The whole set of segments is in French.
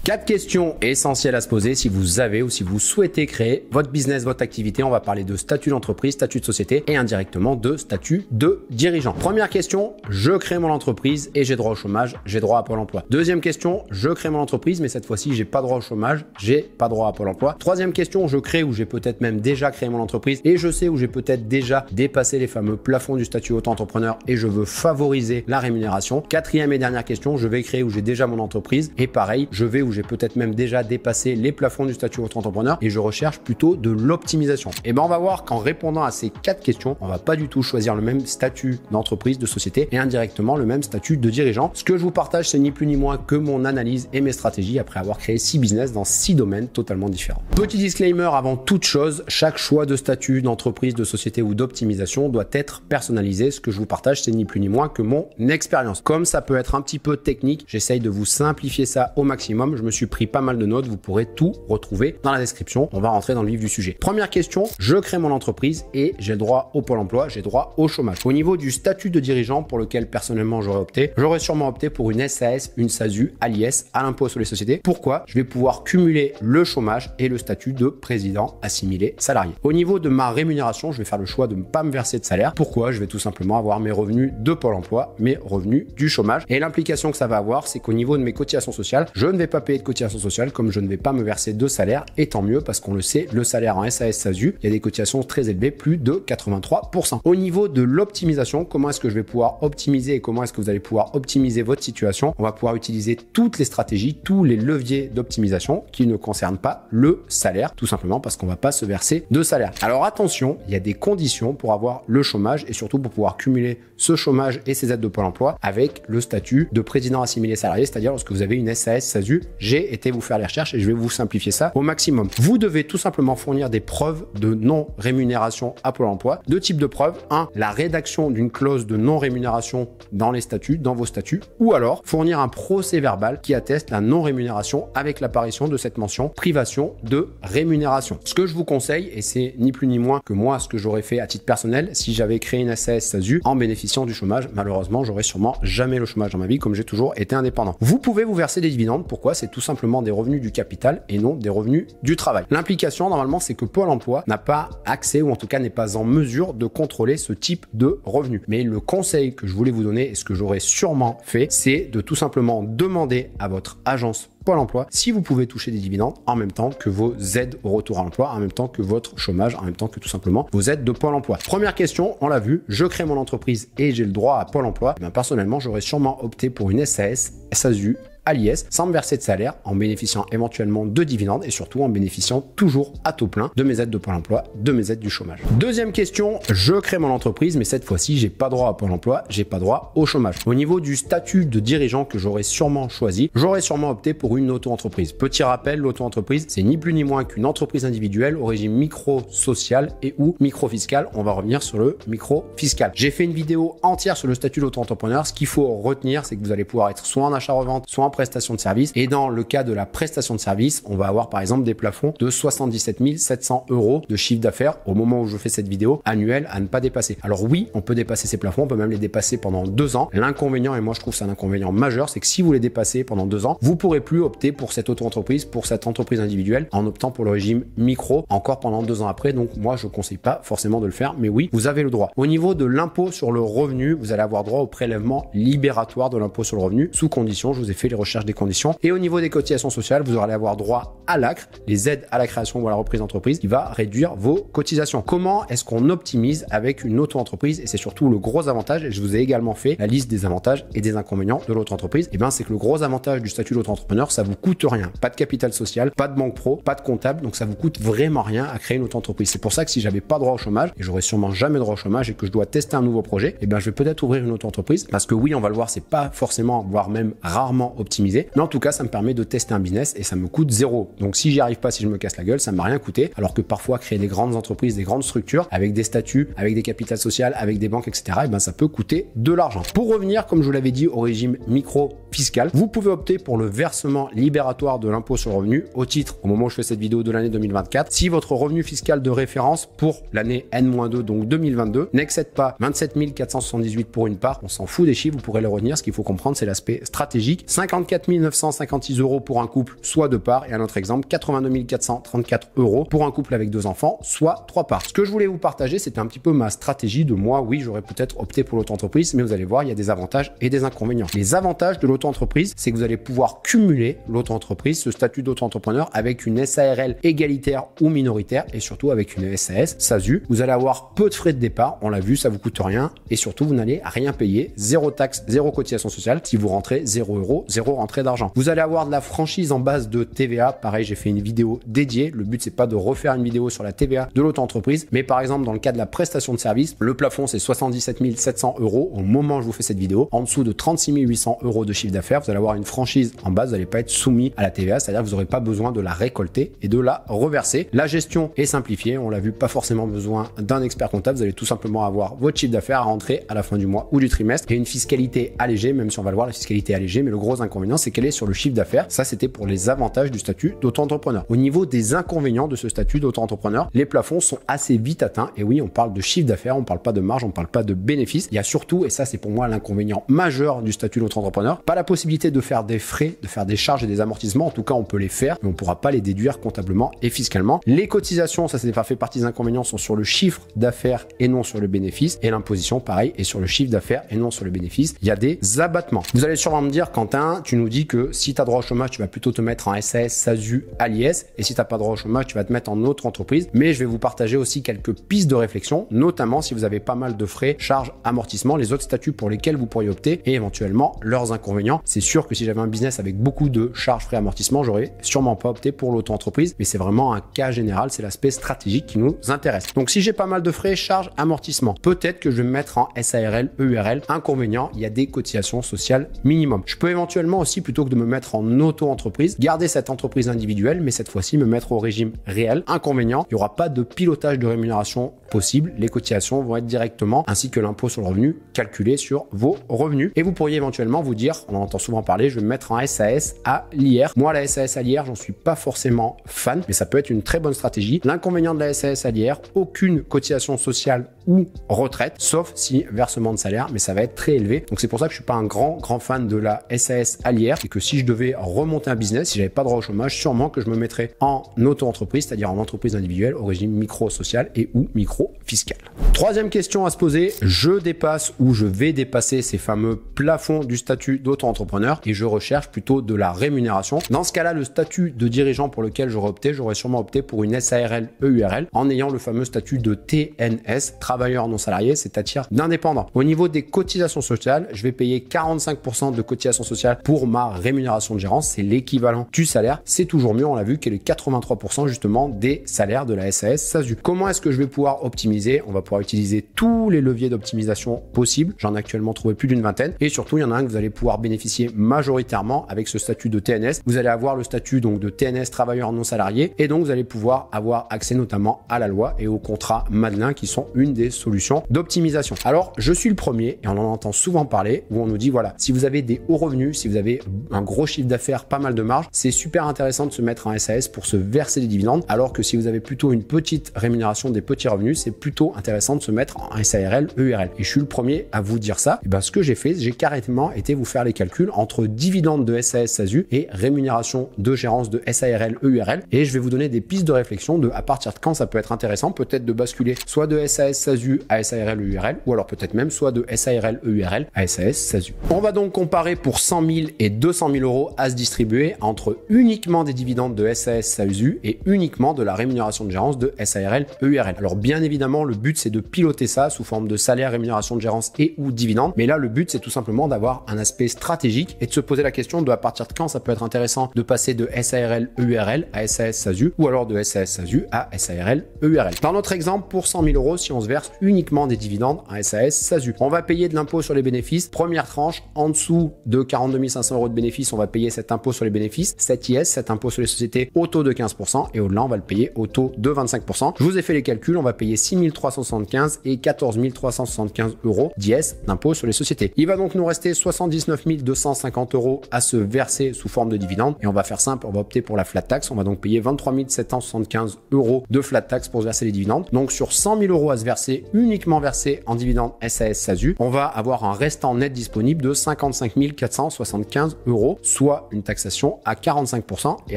4 questions essentielles à se poser si vous avez ou si vous souhaitez créer votre business, votre activité. On va parler de statut d'entreprise, statut de société et indirectement de statut de dirigeant. Première question, je crée mon entreprise et j'ai droit au chômage, j'ai droit à Pôle emploi. Deuxième question, je crée mon entreprise mais cette fois-ci j'ai pas droit au chômage, j'ai pas droit à Pôle emploi. Troisième question, je crée ou j'ai peut-être même déjà créé mon entreprise et je sais où j'ai peut-être déjà dépassé les fameux plafonds du statut auto-entrepreneur et je veux favoriser la rémunération. Quatrième et dernière question, je vais créer où j'ai déjà mon entreprise et pareil, je vais où j'ai peut-être même déjà dépassé les plafonds du statut auto-entrepreneur et je recherche plutôt de l'optimisation. Et ben on va voir qu'en répondant à ces 4 questions, on va pas du tout choisir le même statut d'entreprise, de société et indirectement le même statut de dirigeant. Ce que je vous partage, c'est ni plus ni moins que mon analyse et mes stratégies après avoir créé 6 business dans 6 domaines totalement différents. Petit disclaimer avant toute chose, chaque choix de statut d'entreprise, de société ou d'optimisation doit être personnalisé. Ce que je vous partage, c'est ni plus ni moins que mon expérience. Comme ça peut être un petit peu technique, j'essaye de vous simplifier ça au maximum. Je me suis pris pas mal de notes, vous pourrez tout retrouver dans la description. On va rentrer dans le vif du sujet. Première question, je crée mon entreprise et j'ai le droit au Pôle emploi, j'ai droit au chômage. Au niveau du statut de dirigeant pour lequel personnellement j'aurais sûrement opté pour une SAS, une SASU, à l'IS, à l'impôt sur les sociétés. Pourquoi? Je vais pouvoir cumuler le chômage et le statut de président assimilé salarié. Au niveau de ma rémunération, je vais faire le choix de ne pas me verser de salaire. Pourquoi? Je vais tout simplement avoir mes revenus de Pôle emploi, mes revenus du chômage. Et l'implication que ça va avoir, c'est qu'au niveau de mes cotisations sociales, je ne vais pas payer de cotisations sociales comme je ne vais pas me verser de salaire. Et tant mieux parce qu'on le sait, le salaire en SAS, SASU, il y a des cotisations très élevées, plus de 83%. Au niveau de l'optimisation, comment est-ce que je vais pouvoir optimiser et comment est-ce que vous allez pouvoir optimiser votre situation? On va pouvoir utiliser toutes les stratégies, tous les leviers d'optimisation qui ne concernent pas le salaire, tout simplement parce qu'on va pas se verser de salaire. Alors attention, il y a des conditions pour avoir le chômage et surtout pour pouvoir cumuler ce chômage et ces aides de Pôle emploi avec le statut de président assimilé salarié, c'est-à-dire lorsque vous avez une SAS, SASU. J'ai été vous faire les recherches et je vais vous simplifier ça au maximum. Vous devez tout simplement fournir des preuves de non-rémunération à Pôle emploi. Deux types de preuves. Un, la rédaction d'une clause de non-rémunération dans les statuts, dans vos statuts, ou alors fournir un procès-verbal qui atteste la non-rémunération avec l'apparition de cette mention privation de rémunération. Ce que je vous conseille, et c'est ni plus ni moins que moi ce que j'aurais fait à titre personnel si j'avais créé une SAS, SASU en bénéficiant du chômage, malheureusement j'aurais sûrement jamais le chômage dans ma vie comme j'ai toujours été indépendant. Vous pouvez vous verser des dividendes. Pourquoi? C'est tout simplement des revenus du capital et non des revenus du travail. L'implication normalement c'est que Pôle emploi n'a pas accès ou en tout cas n'est pas en mesure de contrôler ce type de revenus. Mais le conseil que je voulais vous donner et ce que j'aurais sûrement fait, c'est de tout simplement demander à votre agence Pôle emploi si vous pouvez toucher des dividendes en même temps que vos aides au retour à l'emploi, en même temps que votre chômage, en même temps que tout simplement vos aides de Pôle emploi. Première question, on l'a vu, je crée mon entreprise et j'ai le droit à Pôle emploi. Eh bien, personnellement, j'aurais sûrement opté pour une SAS, SASU, à l'IS sans me verser de salaire, en bénéficiant éventuellement de dividendes et surtout en bénéficiant toujours à taux plein de mes aides de Pôle emploi, de mes aides du chômage. Deuxième question, je crée mon entreprise mais cette fois-ci j'ai pas droit à Pôle emploi, j'ai pas droit au chômage. Au niveau du statut de dirigeant que j'aurais sûrement choisi, j'aurais sûrement opté pour une auto-entreprise. Petit rappel, l'auto-entreprise c'est ni plus ni moins qu'une entreprise individuelle au régime micro-social et ou micro-fiscal. On va revenir sur le micro-fiscal. J'ai fait une vidéo entière sur le statut d'auto-entrepreneur. Ce qu'il faut retenir, c'est que vous allez pouvoir être soit en achat-revente, soit en prestation de service. Et dans le cas de la prestation de service, on va avoir par exemple des plafonds de 77 700 € de chiffre d'affaires au moment où je fais cette vidéo annuel à ne pas dépasser. Alors oui, on peut dépasser ces plafonds, on peut même les dépasser pendant 2 ans. L'inconvénient, et moi je trouve c'est un inconvénient majeur, c'est que si vous les dépassez pendant 2 ans, vous pourrez plus opter pour cette auto-entreprise, pour cette entreprise individuelle en optant pour le régime micro encore pendant 2 ans après. Donc moi je conseille pas forcément de le faire, mais oui, vous avez le droit. Au niveau de l'impôt sur le revenu, vous allez avoir droit au prélèvement libératoire de l'impôt sur le revenu sous condition. Je vous ai fait les recherche des conditions. Et au niveau des cotisations sociales, vous allez avoir droit à l'ACRE, les aides à la création ou à la reprise d'entreprise, qui va réduire vos cotisations. Comment est-ce qu'on optimise avec une auto-entreprise? Et c'est surtout le gros avantage, et je vous ai également fait la liste des avantages et des inconvénients de l'auto-entreprise. Et bien, c'est que le gros avantage du statut d'auto-entrepreneur, ça vous coûte rien. Pas de capital social, pas de banque pro, pas de comptable, donc ça vous coûte vraiment rien à créer une auto-entreprise. C'est pour ça que si j'avais pas droit au chômage, et j'aurais sûrement jamais droit au chômage, et que je dois tester un nouveau projet, et bien je vais peut-être ouvrir une auto-entreprise, parce que oui, on va le voir, c'est pas forcément, voire même rarement optimisé. Mais en tout cas, ça me permet de tester un business et ça me coûte 0. Donc si j'y arrive pas, si je me casse la gueule, ça m'a rien coûté. Alors que parfois créer des grandes entreprises, des grandes structures avec des statuts, avec des capitales sociales, avec des banques, etc. Et ben ça peut coûter de l'argent. Pour revenir, comme je vous l'avais dit, au régime micro-fiscal, vous pouvez opter pour le versement libératoire de l'impôt sur le revenu au titre, au moment où je fais cette vidéo, de l'année 2024. Si votre revenu fiscal de référence pour l'année N-2, donc 2022, n'excède pas 27 478 pour une part, on s'en fout des chiffres, vous pourrez le retenir. Ce qu'il faut comprendre, c'est l'aspect stratégique. 50 34 956 € pour un couple, soit 2 parts, et un autre exemple, 82 434 € pour un couple avec 2 enfants, soit 3 parts. Ce que je voulais vous partager, c'était un petit peu ma stratégie de moi. Oui, j'aurais peut-être opté pour l'auto-entreprise, mais vous allez voir, il y a des avantages et des inconvénients. Les avantages de l'auto-entreprise, c'est que vous allez pouvoir cumuler l'auto-entreprise, ce statut d'auto-entrepreneur, avec une SARL égalitaire ou minoritaire, et surtout avec une SAS, SASU. Vous allez avoir peu de frais de départ, on l'a vu, ça vous coûte rien, et surtout, vous n'allez rien payer, zéro taxe, zéro cotisation sociale. Si vous rentrez 0 €, zéro rentrée d'argent. Vous allez avoir de la franchise en base de TVA. Pareil, j'ai fait une vidéo dédiée. Le but, c'est pas de refaire une vidéo sur la TVA de l'auto-entreprise, mais par exemple, dans le cas de la prestation de service, le plafond, c'est 77 700 € au moment où je vous fais cette vidéo. En dessous de 36 800 € de chiffre d'affaires, vous allez avoir une franchise en base, vous n'allez pas être soumis à la TVA, c'est-à-dire que vous n'aurez pas besoin de la récolter et de la reverser. La gestion est simplifiée, on l'a vu, pas forcément besoin d'un expert comptable, vous allez tout simplement avoir votre chiffre d'affaires à rentrer à la fin du mois ou du trimestre et une fiscalité allégée, même si on va le voir, la fiscalité allégée, mais le gros inconvénient, c'est qu'elle est sur le chiffre d'affaires. Ça, c'était pour les avantages du statut d'auto-entrepreneur. Au niveau des inconvénients de ce statut d'auto-entrepreneur, les plafonds sont assez vite atteints. Et oui, on parle de chiffre d'affaires, on parle pas de marge, on parle pas de bénéfice. Il y a surtout, et ça c'est pour moi l'inconvénient majeur du statut d'auto-entrepreneur, pas la possibilité de faire des frais, de faire des charges et des amortissements. En tout cas, on peut les faire, mais on pourra pas les déduire comptablement et fiscalement. Les cotisations, ça c'est pas fait partie des inconvénients, sont sur le chiffre d'affaires et non sur le bénéfice. Et l'imposition, pareil, est sur le chiffre d'affaires et non sur le bénéfice. Il y a des abattements. Vous allez sûrement me dire, Quentin, tu nous dis que si tu as droit au chômage, tu vas plutôt te mettre en SAS, SASU, à l'IS, et si tu n'as pas droit au chômage, tu vas te mettre en autre entreprise. Mais je vais vous partager aussi quelques pistes de réflexion, notamment si vous avez pas mal de frais, charges, amortissements, les autres statuts pour lesquels vous pourriez opter et éventuellement leurs inconvénients. C'est sûr que si j'avais un business avec beaucoup de charges, frais, amortissements, j'aurais sûrement pas opté pour l'auto-entreprise, mais c'est vraiment un cas général, c'est l'aspect stratégique qui nous intéresse. Donc si j'ai pas mal de frais, charges, amortissements, peut-être que je vais me mettre en SARL, EURL. Inconvénient, il y a des cotisations sociales minimum. Je peux éventuellement aussi, plutôt que de me mettre en auto-entreprise, garder cette entreprise individuelle, mais cette fois-ci me mettre au régime réel. Inconvénient, il n'y aura pas de pilotage de rémunération possible. Les cotisations vont être directement, ainsi que l'impôt sur le revenu, calculé sur vos revenus. Et vous pourriez éventuellement vous dire, on en entend souvent parler, je vais me mettre en SAS à l'IR. Moi, la SAS à l'IR, j'en suis pas forcément fan, mais ça peut être une très bonne stratégie. L'inconvénient de la SAS à l'IR, aucune cotisation sociale ou retraite, sauf si versement de salaire, mais ça va être très élevé. Donc c'est pour ça que je suis pas un grand fan de la SAS à l'IR et que si je devais remonter un business, si j'avais pas droit au chômage, sûrement que je me mettrais en auto-entreprise, c'est-à-dire en entreprise individuelle au régime micro-social et ou micro-fiscal. Troisième question à se poser, je dépasse ou je vais dépasser ces fameux plafonds du statut d'auto-entrepreneur et je recherche plutôt de la rémunération. Dans ce cas-là, le statut de dirigeant pour lequel j'aurais opté, j'aurais sûrement opté pour une SARL EURL en ayant le fameux statut de TNS, travailleur non salarié, c'est-à-dire d'indépendant. Au niveau des cotisations sociales, je vais payer 45% de cotisations sociales pour ma rémunération de gérance, c'est l'équivalent du salaire. C'est toujours mieux, on l'a vu, que les 83% justement des salaires de la SAS SASU. Comment est-ce que je vais pouvoir optimiser? On va pouvoir utiliser tous les leviers d'optimisation possibles. J'en ai actuellement trouvé plus d'une vingtaine. Et surtout, il y en a un que vous allez pouvoir bénéficier majoritairement avec ce statut de TNS. Vous allez avoir le statut donc de TNS, travailleur non salarié, et donc vous allez pouvoir avoir accès notamment à la loi et aux contrats Madelin qui sont une des solutions d'optimisation. Alors, je suis le premier, et on en entend souvent parler, où on nous dit, voilà, si vous avez des hauts revenus, si vous avez un gros chiffre d'affaires, pas mal de marge, c'est super intéressant de se mettre en SAS pour se verser des dividendes, alors que si vous avez plutôt une petite rémunération des petits revenus, c'est plutôt intéressant de se mettre en SARL, EURL. Et je suis le premier à vous dire ça. Et ben, ce que j'ai fait, j'ai carrément été vous faire les calculs entre dividendes de SAS, SASU et rémunération de gérance de SARL, EURL. Et je vais vous donner des pistes de réflexion de à partir de quand ça peut être intéressant, peut-être de basculer soit de SAS, SASU à SARL, EURL, ou alors peut-être même soit de SARL, EURL à SAS, SASU. On va donc comparer pour 100 000 et 200 000 euros à se distribuer entre uniquement des dividendes de SAS, SASU et uniquement de la rémunération de gérance de SARL, EURL. Alors bien évidemment, le but c'est de piloter ça sous forme de salaire, rémunération de gérance et ou dividendes. Mais là, le but c'est tout simplement d'avoir un aspect stratégique et de se poser la question de à partir de quand ça peut être intéressant de passer de SARL, EURL à SAS, SASU ou alors de SAS, SASU à SARL, EURL. Dans notre exemple, pour 100 000 euros, si on se verse uniquement des dividendes à SAS, SASU, on va payer de l'impôt sur les bénéfices. Première tranche, en dessous de 42 500 euros de bénéfices, on va payer cet impôt sur les bénéfices, cet IS, cet impôt sur les sociétés au taux de 15%, et au-delà, on va le payer au taux de 25%. Je vous ai fait les calculs, on va payer payer 6 375 et 14 375 euros d'IS d'impôt sur les sociétés. Il va donc nous rester 79 250 euros à se verser sous forme de dividende et on va faire simple, on va opter pour la flat tax. On va donc payer 23 775 euros de flat tax pour se verser les dividendes. Donc sur 100 000 euros à se verser, uniquement versé en dividende SAS SASU, on va avoir un restant net disponible de 55 475 euros, soit une taxation à 45%. Et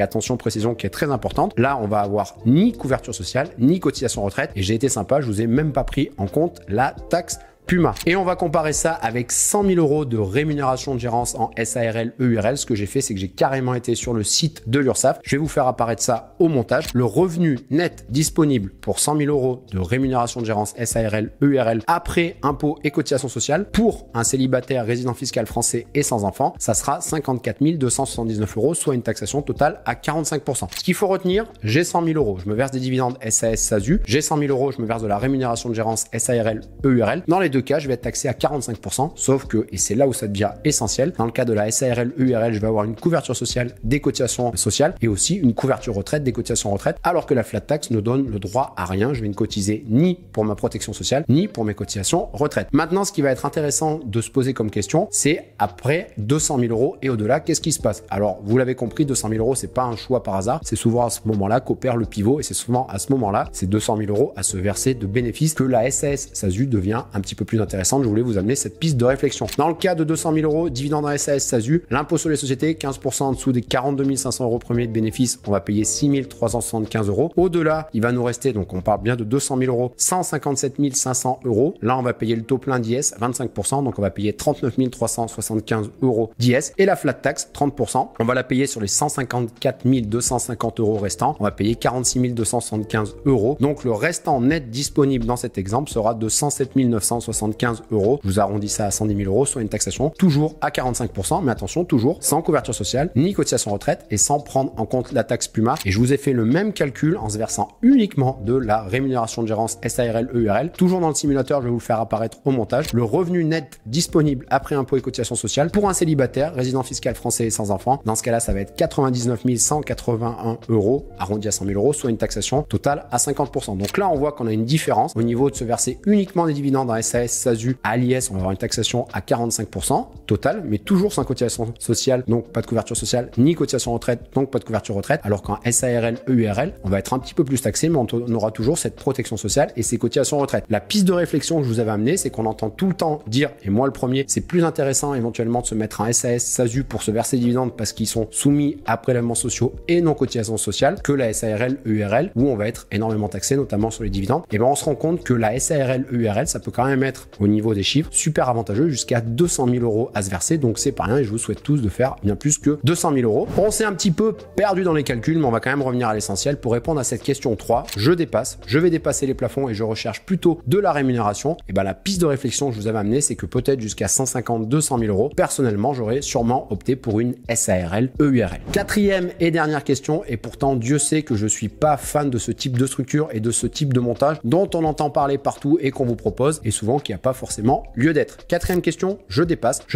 attention, précision qui est très importante, là on va avoir ni couverture sociale, ni cotisation retraite. Et j'ai été sympa, je vous ai même pas pris en compte la taxe Puma. Et on va comparer ça avec 100 000 euros de rémunération de gérance en SARL EURL. Ce que j'ai fait, c'est que j'ai carrément été sur le site de l'URSSAF. Je vais vous faire apparaître ça au montage. Le revenu net disponible pour 100 000 euros de rémunération de gérance SARL EURL après impôts et cotisations sociales pour un célibataire résident fiscal français et sans enfant, ça sera 54 279 euros, soit une taxation totale à 45%. Ce qu'il faut retenir, j'ai 100 000 euros, je me verse des dividendes SAS SASU, j'ai 100 000 euros, je me verse de la rémunération de gérance SARL EURL. Dans les deux cas, je vais être taxé à 45%, sauf que, et c'est là où ça devient essentiel, dans le cas de la SARL EURL, je vais avoir une couverture sociale des cotisations sociales et aussi une couverture retraite des cotisations retraite, alors que la flat tax ne donne le droit à rien. Je vais ne cotiser ni pour ma protection sociale, ni pour mes cotisations retraite. Maintenant, ce qui va être intéressant de se poser comme question, c'est après 200 000 euros et au-delà, qu'est-ce qui se passe? Alors, vous l'avez compris, 200 000 euros, c'est pas un choix par hasard, c'est souvent à ce moment-là qu'opère le pivot et c'est souvent à ce moment-là, c'est 200 000 euros à se verser de bénéfices que la SAS SASU devient un petit peu plus intéressante. Je voulais vous amener cette piste de réflexion. Dans le cas de 200 000 euros, dividende en SAS SASU, l'impôt sur les sociétés, 15% en dessous des 42 500 euros premiers de bénéfices, on va payer 6 375 euros. Au-delà, il va nous rester, donc on parle bien de 200 000 euros, 157 500 euros. Là, on va payer le taux plein d'IS, 25%, donc on va payer 39 375 euros d'IS. Et la flat tax, 30%, on va la payer sur les 154 250 euros restants, on va payer 46 275 euros. Donc le restant net disponible dans cet exemple sera de 107 975 euros. Je vous arrondis ça à 110 000 euros, soit une taxation toujours à 45%, mais attention, toujours sans couverture sociale, ni cotisation retraite et sans prendre en compte la taxe Puma. Et je vous ai fait le même calcul en se versant uniquement de la rémunération de gérance SARL EURL. Toujours dans le simulateur, je vais vous le faire apparaître au montage. Le revenu net disponible après impôts et cotisations sociales pour un célibataire, résident fiscal français et sans enfant. Dans ce cas-là, ça va être 99 181 euros, arrondi à 100 000 euros, soit une taxation totale à 50%. Donc là, on voit qu'on a une différence au niveau de se verser uniquement des dividendes en SAS SASU à l'IS, on va avoir une taxation à 45% totale, mais toujours sans cotisation sociale, donc pas de couverture sociale, ni cotisation retraite, donc pas de couverture retraite, alors qu'en SARL EURL, on va être un petit peu plus taxé, mais on aura toujours cette protection sociale et ces cotisations retraite. La piste de réflexion que je vous avais amenée, c'est qu'on entend tout le temps dire, et moi le premier, c'est plus intéressant éventuellement de se mettre en SAS SASU pour se verser des dividendes parce qu'ils sont soumis à prélèvements sociaux et non cotisation sociale que la SARL EURL où on va être énormément taxé, notamment sur les dividendes. Et ben on se rend compte que la SARL EURL, ça peut quand même être au niveau des chiffres super avantageux, jusqu'à 200 000 euros à se verser, donc c'est pas rien et je vous souhaite tous de faire bien plus que 200 000 euros. On s'est un petit peu perdu dans les calculs, mais on va quand même revenir à l'essentiel pour répondre à cette question 3. Je vais dépasser les plafonds et je recherche plutôt de la rémunération. Et ben la piste de réflexion que je vous avais amenée, c'est que peut-être jusqu'à 150-200 000 euros, personnellement, j'aurais sûrement opté pour une SARL EURL. Quatrième et dernière question, et pourtant Dieu sait que je suis pas fan de ce type de structure et de ce type de montage dont on entend parler partout et qu'on vous propose, et souvent qui n'a pas forcément lieu d'être. Quatrième question, je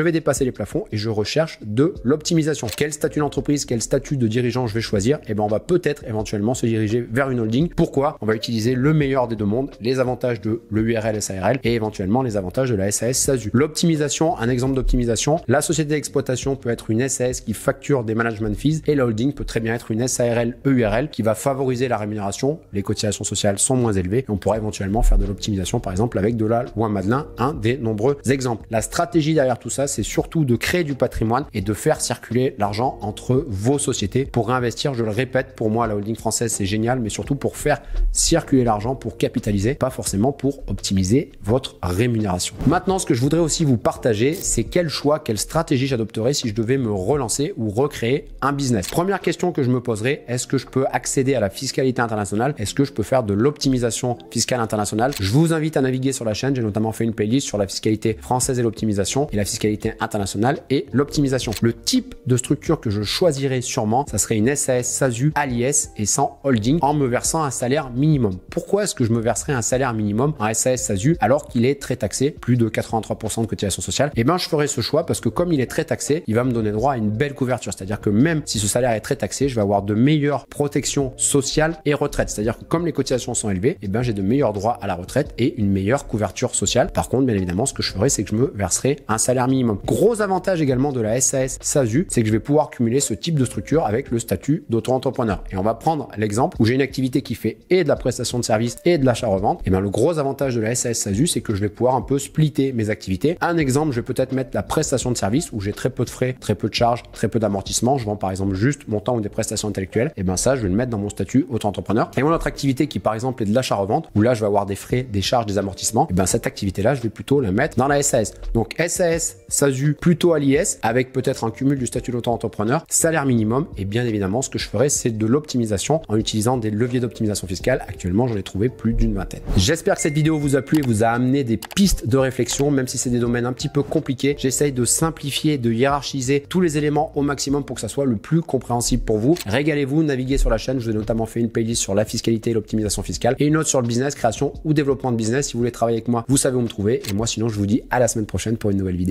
vais dépasser les plafonds et je recherche de l'optimisation. Quel statut d'entreprise, quel statut de dirigeant je vais choisir? Et ben on va peut-être éventuellement se diriger vers une holding. Pourquoi? On va utiliser le meilleur des deux mondes, les avantages de l'EURL SARL et éventuellement les avantages de la SAS SASU. L'optimisation, un exemple d'optimisation, la société d'exploitation peut être une SAS qui facture des management fees et la holding peut très bien être une SARL EURL qui va favoriser la rémunération. Les cotisations sociales sont moins élevées et on pourrait éventuellement faire de l'optimisation par exemple avec de la loi Madelin, un des nombreux exemples. La stratégie derrière tout ça, c'est surtout de créer du patrimoine et de faire circuler l'argent entre vos sociétés pour réinvestir. Je le répète, pour moi, la holding française, c'est génial, mais surtout pour faire circuler l'argent, pour capitaliser, pas forcément pour optimiser votre rémunération. Maintenant, ce que je voudrais aussi vous partager, c'est quel choix, quelle stratégie j'adopterais si je devais me relancer ou recréer un business. Première question que je me poserais, est-ce que je peux accéder à la fiscalité internationale? Est-ce que je peux faire de l'optimisation fiscale internationale? Je vous invite à naviguer sur la chaîne. J'ai notamment notamment fait une playlist sur la fiscalité française et l'optimisation et la fiscalité internationale et l'optimisation. Le type de structure que je choisirais sûrement, ça serait une SAS, SASU, à l'IS et sans holding en me versant un salaire minimum. Pourquoi est-ce que je me verserais un salaire minimum en SAS, SASU alors qu'il est très taxé, plus de 83% de cotisation sociale? Eh bien, je ferai ce choix parce que comme il est très taxé, il va me donner droit à une belle couverture. C'est-à-dire que même si ce salaire est très taxé, je vais avoir de meilleures protections sociales et retraite. C'est-à-dire que comme les cotisations sont élevées, eh bien, j'ai de meilleurs droits à la retraite et une meilleure couverture sociale. Par contre, bien évidemment, ce que je ferai, c'est que je me verserai un salaire minimum. Gros avantage également de la SAS, SASU, c'est que je vais pouvoir cumuler ce type de structure avec le statut d'auto-entrepreneur. Et on va prendre l'exemple où j'ai une activité qui fait et de la prestation de service et de l'achat-revente. Et bien, le gros avantage de la SAS, SASU, c'est que je vais pouvoir un peu splitter mes activités. Un exemple, je vais peut-être mettre la prestation de service où j'ai très peu de frais, très peu de charges, très peu d'amortissement. Je vends par exemple juste mon temps ou des prestations intellectuelles. Et bien ça, je vais le mettre dans mon statut auto-entrepreneur. Et mon autre activité qui par exemple est de l'achat-revente où là, je vais avoir des frais, des charges, des amortissements. Et bien cette activité-là, je vais plutôt la mettre dans la SAS. Donc SAS, SASU, plutôt à l'IS avec peut-être un cumul du statut d'auto-entrepreneur, salaire minimum. Et bien évidemment, ce que je ferai, c'est de l'optimisation en utilisant des leviers d'optimisation fiscale. Actuellement, j'en ai trouvé plus d'une vingtaine. J'espère que cette vidéo vous a plu et vous a amené des pistes de réflexion, même si c'est des domaines un petit peu compliqués. J'essaye de simplifier, de hiérarchiser tous les éléments au maximum pour que ça soit le plus compréhensible pour vous. Régalez-vous, naviguez sur la chaîne. Je vous ai notamment fait une playlist sur la fiscalité et l'optimisation fiscale et une autre sur le business, création ou développement de business. Si vous voulez travailler avec moi, vous savez où me trouver. Et moi, sinon, je vous dis à la semaine prochaine pour une nouvelle vidéo.